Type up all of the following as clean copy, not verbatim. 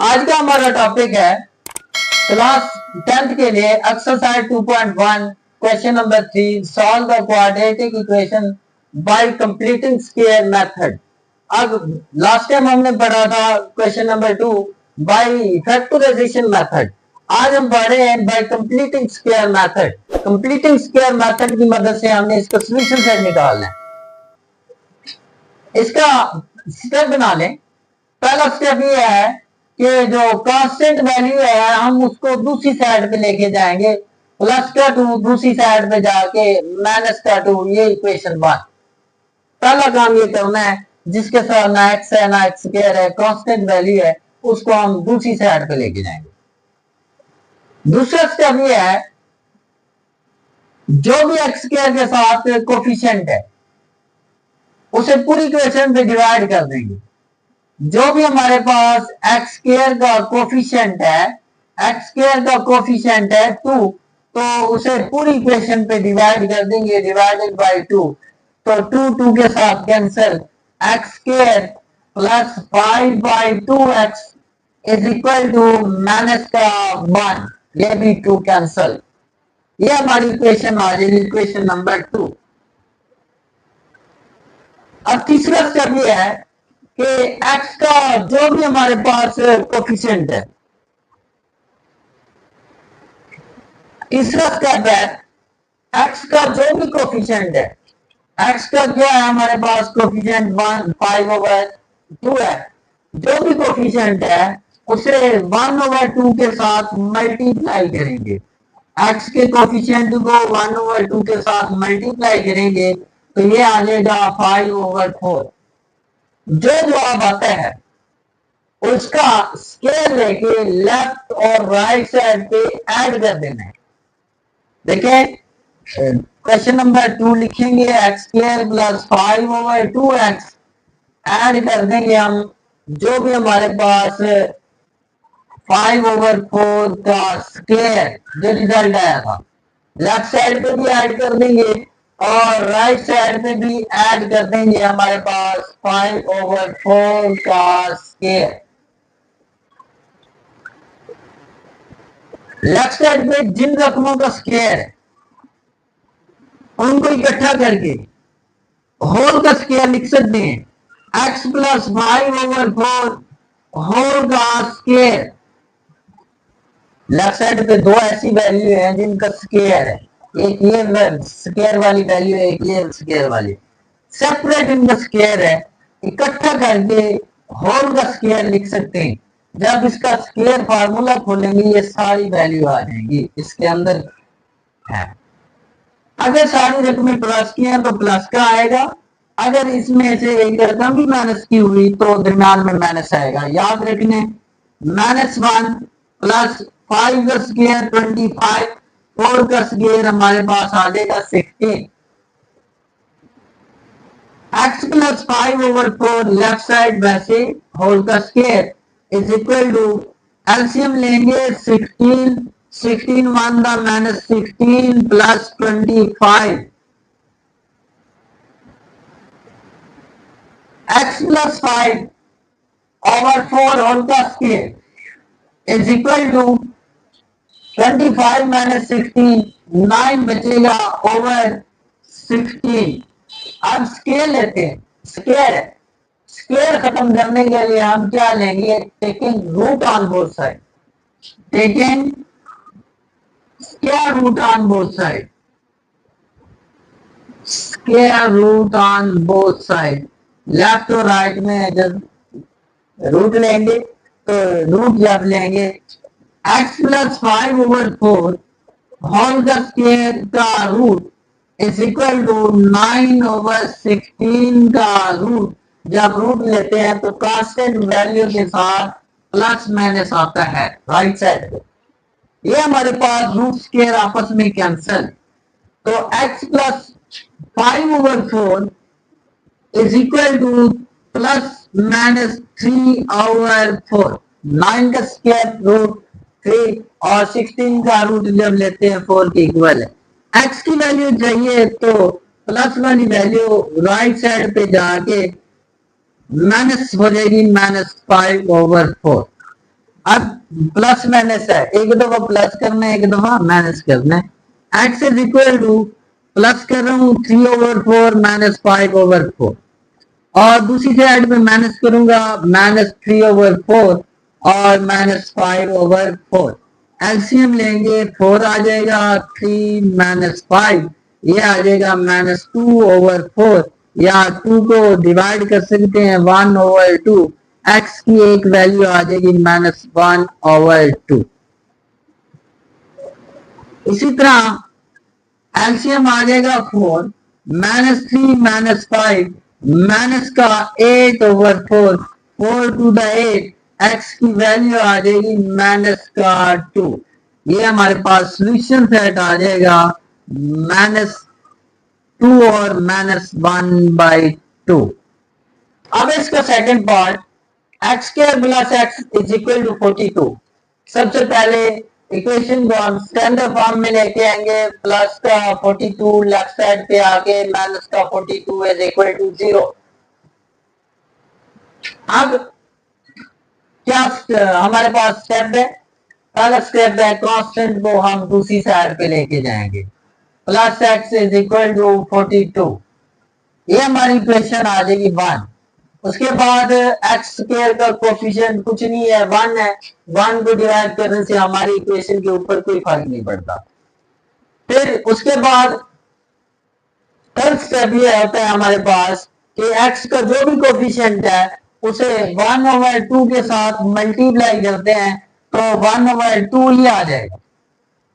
आज का हमारा टॉपिक है क्लास 10th के लिए exercise 2.1 question number 3 solve the quadratic equation by completing square method. अब लास्ट टाइम हमने पढ़ा था question number 2 by factorisation method. आज हम पढ़ रहे हैं by completing square method. Completing square method की मदद से हमने इसका सॉल्यूशन सेट निकालना है। इसका स्टेप बना लें। पहला स्टेप ये है कि जो कांस्टेंट वैल्यू है हम उसको दूसरी साइड पे लेके जाएंगे, प्लस का 2 दूसरी साइड पे जाके माइनस का 2, ये इक्वेशन 1। पहला काम ये करना है, जिसके साथ ना एक्स है ना एक्स स्क्वायर है, कांस्टेंट वैल्यू है, उसको हम दूसरी साइड पे लेके जाएंगे। दूसरा स्टेप ये है, जो भी एक्स स्क्वायर के साथ कोफिशिएंट है उसे पूरी इक्वेशन पे डिवाइड कर देंगे। जो भी हमारे पास एक्स स्क्वायर का कोफिशिएंट है, एक्स स्क्वायर का कोफिशिएंट है 2, तो उसे पूरी इक्वेशन पे डिवाइड कर देंगे, डिवाइडेड बाय 2। तो 2 के साथ cancel, x square plus 5/2x is equal to minus का 1, ये भी 2 कैंसिल। ये हमारी इक्वेशन आ जाएगी, इक्वेशन नंबर 2। अब तीसरा स्टेप ये है कि x का जो भी हमारे पास कोफिशिएंट है, तीसरा स्टेप है x का जो भी कोफिशिएंट है, x का क्या है हमारे पास कोफिशिएंट 1/5/2 है। जो भी कोफिशिएंट है उसे 1/2 के साथ मल्टीप्लाई करेंगे। x के कोफिशिएंट को 1/2 के साथ मल्टीप्लाई करेंगे तो ये आ जाएगा 5/4। जो जवाब आता है उसका स्केल लेके लेफ्ट और राइट साइड पे ऐड कर देना है। देखें, क्वेश्चन नंबर 2 लिखेंगे x square plus 5/2x, add कर देंगे हम जो भी हमारे पास 5/4 का स्क्वायर जो रिजल्ट आया था, लेफ्ट साइड पे भी ऐड कर देंगे और राइट साइड पे भी ऐड कर देंगे हमारे पास 5/4 का स्क्वायर। लेफ्ट साइड पे जिन रकमों का स्क्वायर है उनको इकट्ठा करके होल का स्क्वायर लिख सकते हैं, x प्लस 5/4 होल का स्क्वायर। लेफ्ट साइड पे दो ऐसी वैल्यू है जिनका स्क्वायर है, एक ये स्क्वायर वाली वैल्यू है, एक ये स्क्वायर वाली। सेपरेट इनका स्क्वायर है, इकट्ठा करके होल का स्क्वायर लिख सकते हैं। जब इसका स्क्वायर फार्मूला खोलेंगे ये सारी वैल्यू आ जाएंगी, इसके अंदर है। अगर सारी रकमें प्लस की हैं तो प्लस का आएगा, अगर इसमें से एक रकम भी माइनस की हुई तो दरम्यान में माइनस आएगा। याद रखने, -1 प्लस 5 का स्क्वायर 25, 4 का स्क्वायर हमारे पास आ जाएगा 16। x प्लस 5/4 लेफ्ट साइड वैसे होल का square is equal to, LCM लेंगे 16, 16 1 दा -16 प्लस 25, x प्लस 5/4 होल का स्क्वायर इज इक्वल टू 25 - 16, 9 बचेगा ओवर 16। अब स्केल लेते हैं, स्केल खत्म करने के लिए हम क्या लेंगे, taking root on both side, taking square root on both side, square root on both side. Left और राइट में जब रूट लेंगे तो रूट जब लेंगे x प्लस 5/4 होल का स्क्वायर का रूट इज इक्वल टू 9/16 का रूट। जब रूट लेते हैं तो कांस्टेंट वैल्यू के साथ प्लस माइनस आता है राइट साइड पे। ये हमारे पास रूट स्क्वायर आपस में कैंसिल, तो x plus 5/4 is equal to plus minus 3/4। 9 का स्क्वायर रूट 3 और 16 का रूट जब लेते हैं 4 के इक्वल है। x की वैल्यू चाहिए तो प्लस वाली वैल्यू राइट साइड पे जाके माइनस हो जाएगी, -5/4। अब प्लस माइनस है, एक दफा प्लस करना है, एक दफा माइनस करना है। X is equal to, plus कर रहा हूं 3/4 माइनस 5/4, और दूसरी साइड में माइनस करूंगा -3/4 और -5/4। एलसीएम लेंगे 4 आ जाएगा, 3 -5 ये आ जाएगा -2/4, या 2 को डिवाइड कर सकते हैं 1/2, एक्स की एक वैल्यू आ जाएगी -1/2। इसी तरह एलसीएम आ जाएगा 4, -3 -5 माइनस का 8/4, 4 to the 8, एक्स की वैल्यू आ जाएगी -2। ये हमारे पास सोल्यूशन सेट आ जाएगा -2 और -1/2। अब इसका second part, x square plus x is equal to 42। सबसे पहले इक्वेशन को हम स्टैंडर्ड फॉर्म में लेके आएंगे, प्लस का 42 लेफ्ट साइड पे आके माइनस का 42 इज इक्वल टू 0। अब क्या हमारे पास स्टेप है, पहला स्टेप है कांस्टेंट को हम दूसरी साइड पे लेके जाएंगे, plus x is equal to 42, ये हमारी इक्वेशन आ जाएगी 1। उसके बाद एक्स स्क्वायर का कोफिशिएंट कुछ नहीं है, 1 है, 1 को डिवाइड करने से हमारी इक्वेशन के ऊपर कोई फर्क नहीं पड़ता। फिर उसके बाद थर्ड स्टेप ये होता है हमारे पास कि एक्स का जो भी कोफिशिएंट है उसे 1/2 के साथ मल्टीप्लाई करते हैं तो 1/2 ही आ जाएगा।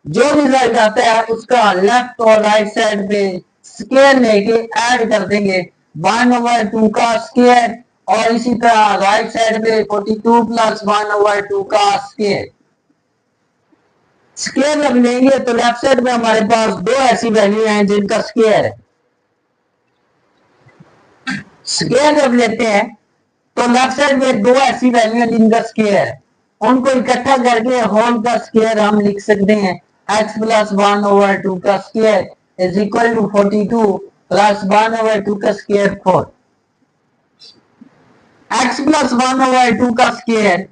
जो रिजल्ट आता है उसका लेफ्ट और राइट साइड पे स्क्वायर लेके ऐड कर देंगे, 1/2 का स्क्वायर, और इसी तरह राइट साइड पे 42 + 1/2 का स्क्वायर। स्क्वायर जब लेंगे तो लेफ्ट साइड में हमारे पास दो ऐसी वैल्यू हैं जिनका स्क्वायर है। स्क्वायर जब लेते हैं तो लेफ्ट साइड में दो ऐसी वैल्यू हैं जिनका स्क्वायर है, उनको इकट्ठा करके होल का स्क्वायर हम लिख सकते हैं, x + 1/2 का स्क्वायर इज इक्वल टू 42 + 1/2 का स्क्वायर 4। x + 1/2 का square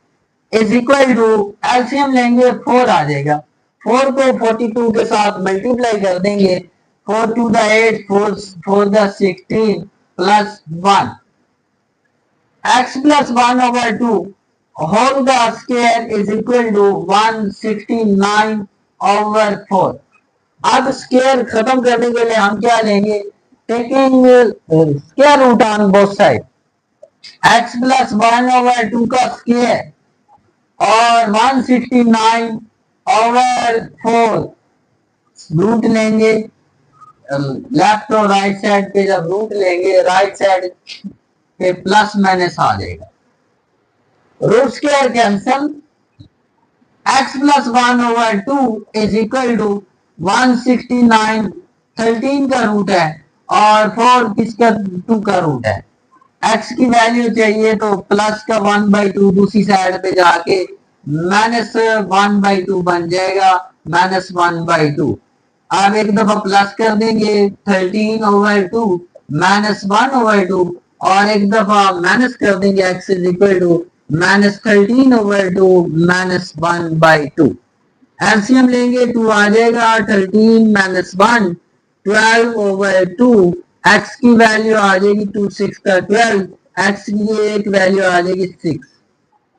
is equal to, LCM लेंगे 4 आ जाएगा, 4 को 42 के साथ मल्टीप्लाई कर देंगे, 4 to the 8, 4 the 16 + 1, x + 1/2 whole का स्क्वायर इज इक्वल टू 169/4। अब स्क्वायर खत्म करने के लिए हम क्या लेंगे, taking square root on both side, x + 1/2 का स्क्वायर और 169/4 रूट लेंगे, लेफ्ट और राइट साइड पे जब रूट लेंगे राइट साइड पे प्लस माइनस आ जाएगा, root square cancel, x + 1/2 is equal to 169, 13 का रूट है और 4 किसका 2 का रूट है। x की वैल्यू चाहिए तो प्लस का 1/2 दूसरी साइड पे जाके -1/2 बन जाएगा, -1/2। अब एक दफा प्लस कर देंगे 13/2 -1/2, और एक दफा माइनस कर देंगे x is equal to -13/2 -1/2। LCM लेंगे 2 आ जाएगा, 13 - 1 12/2, एक्स की वैल्यू आ जाएगी 2 6 का 12, एक्स की एक वैल्यू आ जाएगी 6।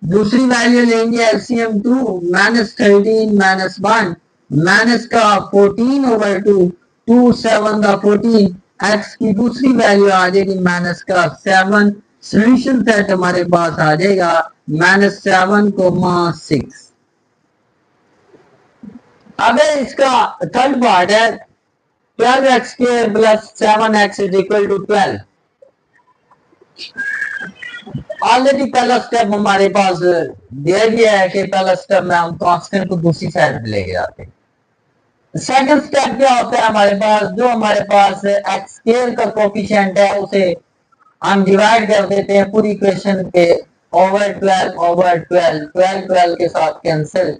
दूसरी वैल्यू लेंगे एलसीएम 2 -13 - 1 माइनस का 14/2, 2 7 का 14, एक्स की दूसरी वैल्यू आ जाएगी माइनस का 7। सोल्यूशन सेट हमारे पास आ जाएगा -7,6। अगर इसका थर्ड पार्ट है 12x² + 7x is equal to 12, already पहला स्टेप हमारे पास दिया गया है कि पहला स्टेप में हम कांस्टेंट को दूसरी साइड लेके जाते हैं। सेकंड स्टेप क्या होता है हमारे पास, जो हमारे पास x² का कोफिशिएंट है उसे हम डिवाइड कर देते हैं पूरी इक्वेशन पे ओवर 12/12, 12 के साथ कैंसिल,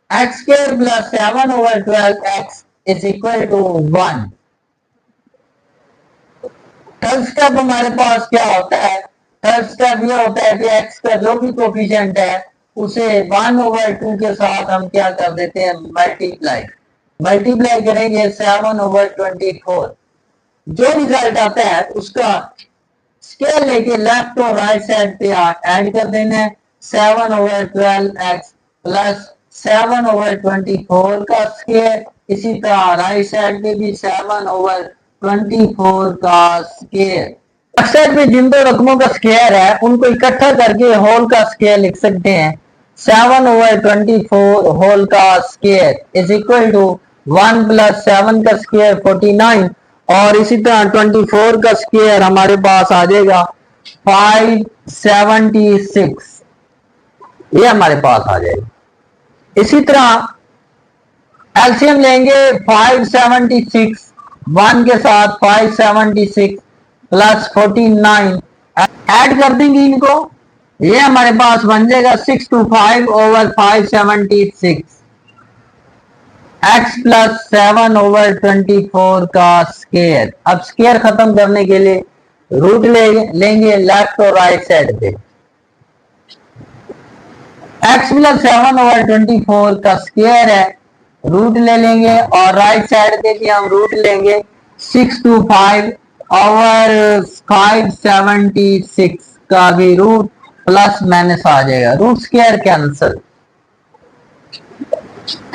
x² + 7/12x is equal to 1। Third step हमारे पास क्या होता है, थर्ड स्टेप ये होता है कि x का जो भी कोफिशिएंट है उसे 1/2 के साथ हम क्या कर देते हैं, मल्टीप्लाई। मल्टीप्लाई करेंगे 7/24। जो रिजल्ट आता है उसका स्केयर लेके लेफ्ट और राइट साइड पे ऐड कर देना है। 7/12x प्लस 7/24 का स्केयर, इसी तरह राइट साइड पे भी 7/24 का स्केयर। अक्सर में जिन दो रकमों का स्केयर है उनको इकट्ठा करके होल का स्केयर लिख सकते हैं। 7/24 होल का square is equal to 1 plus 7 का स्केयर 49, और इसी तरह 24 का स्केयर हमारे पास आ जाएगा 576, ये हमारे पास आ जाएगा। इसी तरह एलसीएम लेंगे 576, 1 के साथ 576 प्लस 49 ऐड कर देंगे इनको, ये हमारे पास बन जाएगा 625/576 x प्लस 7/24 का स्केयर। अब स्केयर खत्म करने के लिए रूट लेंगे लेफ्ट और राइट साइड पे। x प्लस 7/24 का स्केयर है, रूट ले लेंगे और राइट साइड पे भी हम रूट लेंगे। 625/576 का भी रूट प्लस माइनस आ जाएगा, root square cancel.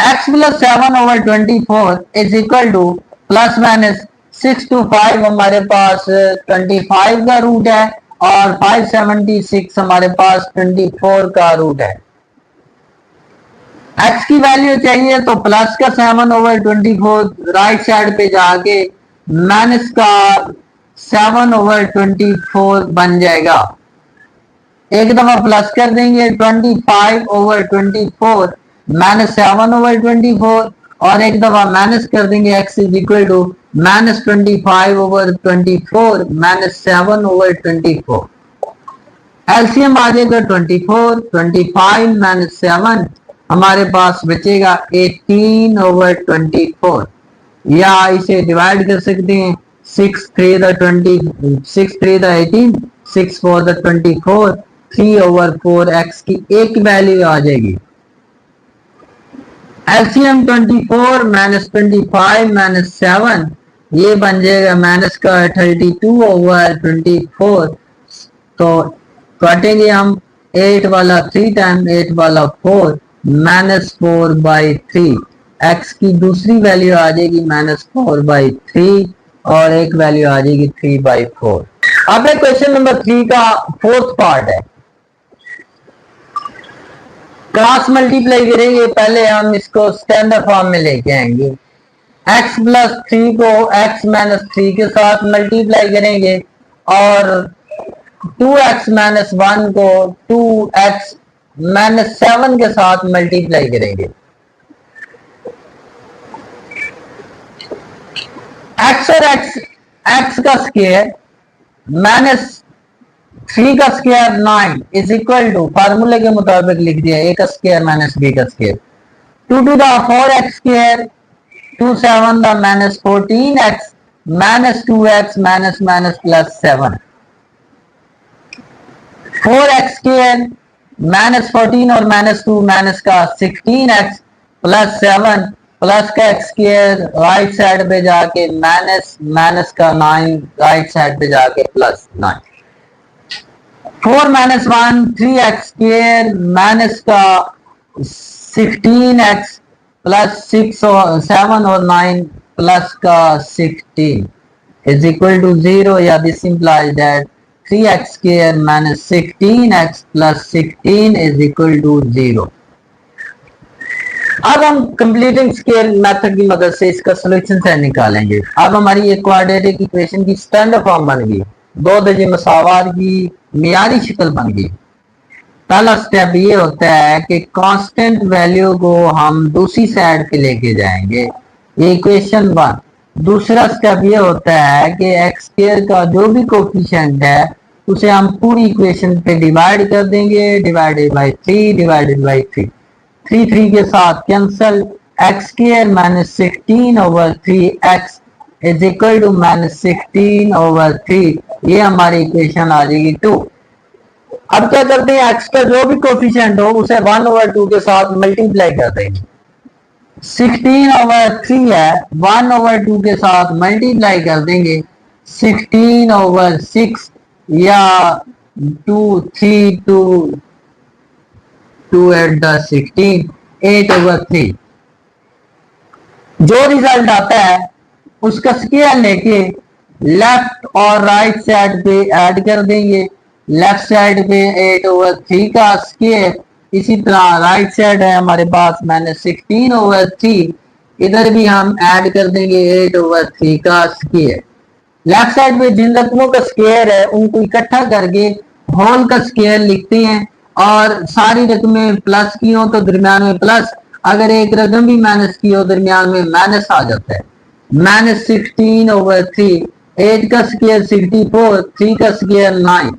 x plus 7/24 is equal to plus minus 625 हमारे पास 25 का रूट है और 576 हमारे पास 24 का रूट है। x की वैल्यू चाहिए तो प्लस का 7/24 राइट साइड पे जाके माइनस का 7/24 बन जाएगा। एक दफा प्लस कर देंगे 25/24 माइनस 7/24, और एक दफा माइनस कर देंगे x is equal to minus 25/24 minus 7/24। LCM आ जाएगा 24, 25 माइनस 7 हमारे पास बचेगा 18/24, या इसे डिवाइड कर सकते हैं 6 3 20, 6 3 18, 6 4 24, 3/4 x की एक वैल्यू आ जाएगी। एलसीएम 24 माइनस 25 माइनस 7, ये बन जाएगा माइनस का 32/24। तो काटेंगे हम 8 वाला 3 टाइम 8 वाला 4 माइनस 4/3। x की दूसरी वैल्यू आ जाएगी माइनस 4/3 और एक वैल्यू आ जाएगी 3/4। अब क्वेश्चन नंबर 3 का फोर्थ पार्ट है। क्रॉस मल्टीप्लाई करेंगे, पहले हम इसको स्टैंडर्ड फॉर्म में लेके आएंगे। x प्लस 3 को x माइनस 3 के साथ मल्टीप्लाई करेंगे और 2x माइनस 1 को 2x माइनस 7 के साथ मल्टीप्लाई करेंगे। x और x का स्क्वायर माइनस 3 का स्क्वायर 9 इज इक्वल टू फार्मूले के मुताबिक लिख दिया a का स्क्वायर माइनस b का square 2 to the 4x square 2 7 the minus 14x minus 2x minus minus plus 7 4x square minus 14 और माइनस 2 माइनस का 16x प्लस 7 प्लस का x स्क्वायर राइट साइड पे जाके माइनस माइनस का 9 right side पे जाके plus 9 4 minus 1 3x square minus का 16x plus 6 और 7 और 9 प्लस का 16 इज इक्वल टू 0, या this implies that 3x square minus 16x plus 16 is equal to 0। अब हम कंप्लीटिंग स्केल मेथड की मदद से इसका सॉल्यूशन से निकालेंगे। अब हमारी ये क्वाड्रेटिक इक्वेशन की स्टैंडर्ड फॉर्म बन गई, दो दर्जे मसावार की मियारी शक्ल बन गई। पहला स्टेप ये होता है कि कांस्टेंट वैल्यू को हम दूसरी साइड पे लेके जाएंगे, ये इक्वेशन 1। दूसरा स्टेप ये होता है कि एक्स स्क्वायर का जो भी कोफिशिएंट है उसे हम पूरी इक्वेशन पे डिवाइड कर देंगे, डिवाइडेड बाय 3 डिवाइडेड बाय 3 3 के साथ cancel, x square minus 16/3x is equal to minus 16/3, ये हमारी इक्वेशन आ जाएगी 2। अब क्या करते हैं, एक्स का जो भी कोफिशिएंट हो उसे 1/2 के साथ मल्टीप्लाई कर देंगे। 16/3 है, 1/2 के साथ मल्टीप्लाई कर देंगे। 16/6 या 2 8 16, 8/3। जो रिजल्ट आता है उसका स्केयर लेके लेफ्ट और राइट साइड पे ऐड कर देंगे। लेफ्ट साइड पे 8/3 का स्केयर, इसी तरह राइट साइड है हमारे पास -16/3, इधर भी हम ऐड कर देंगे 8/3 का स्केयर। लेफ्ट साइड पे जिन रकमों का स्केयर है उनको इकट्ठा करके होल का स्केयर लिखते हैं, और सारी रकमें प्लस की हो तो दरमियान में प्लस, अगर एक रकम भी माइनस की हो दरमियान में माइनस आ जाता है। -16/3, 8 का स्केयर 64, 3 का स्केयर 9।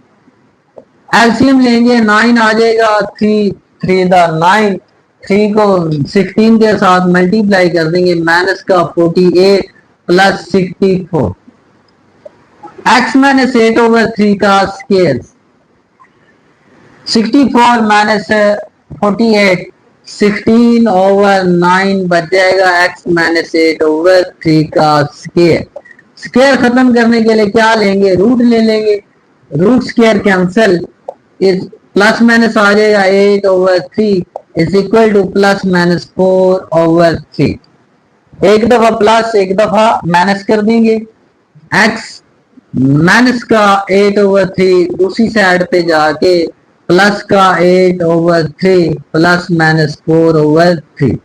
एलसीएम लेंगे 9 आ जाएगा, 3 3 9, 3 को 16 के साथ मल्टीप्लाई कर देंगे, माइनस का 48 प्लस 64। x -8/3 का स्केयर 64 माइनस 48, 16/9 बच जाएगा x -8/3 का स्केयर। स्केयर खत्म करने के लिए क्या लेंगे, रूट ले लेंगे। रूट स्केयर कैंसिल, इस प्लस माइनस आ जाएगा 8/3 इज इक्वल टू +-4/3। एक दफा प्लस एक दफा माइनस कर देंगे। x माइनस का 8/3 दूसरी साइड पे जाके प्लस का 8/3 +-4/3।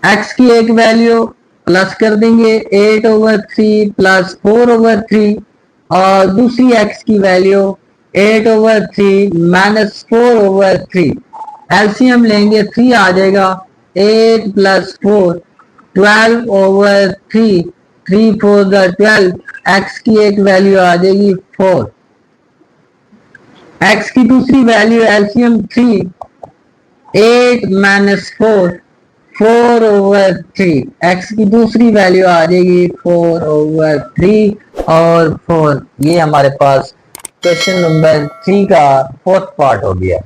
x की एक वैल्यू प्लस कर देंगे 8/3 +4/3, और दूसरी x की वैल्यू 8/3 -4/3। एलसीएम लेंगे 3 आ जाएगा, 8 + 4 12/3, 3 4 12। x की एक वैल्यू आ जाएगी 4। x की दूसरी वैल्यू एलसीएम 3, 8 - 4 4/3। x की दूसरी वैल्यू आ जाएगी 4/3 और 4। ये हमारे पास क्वेश्चन नंबर 3 का 4th पार्ट हो गया।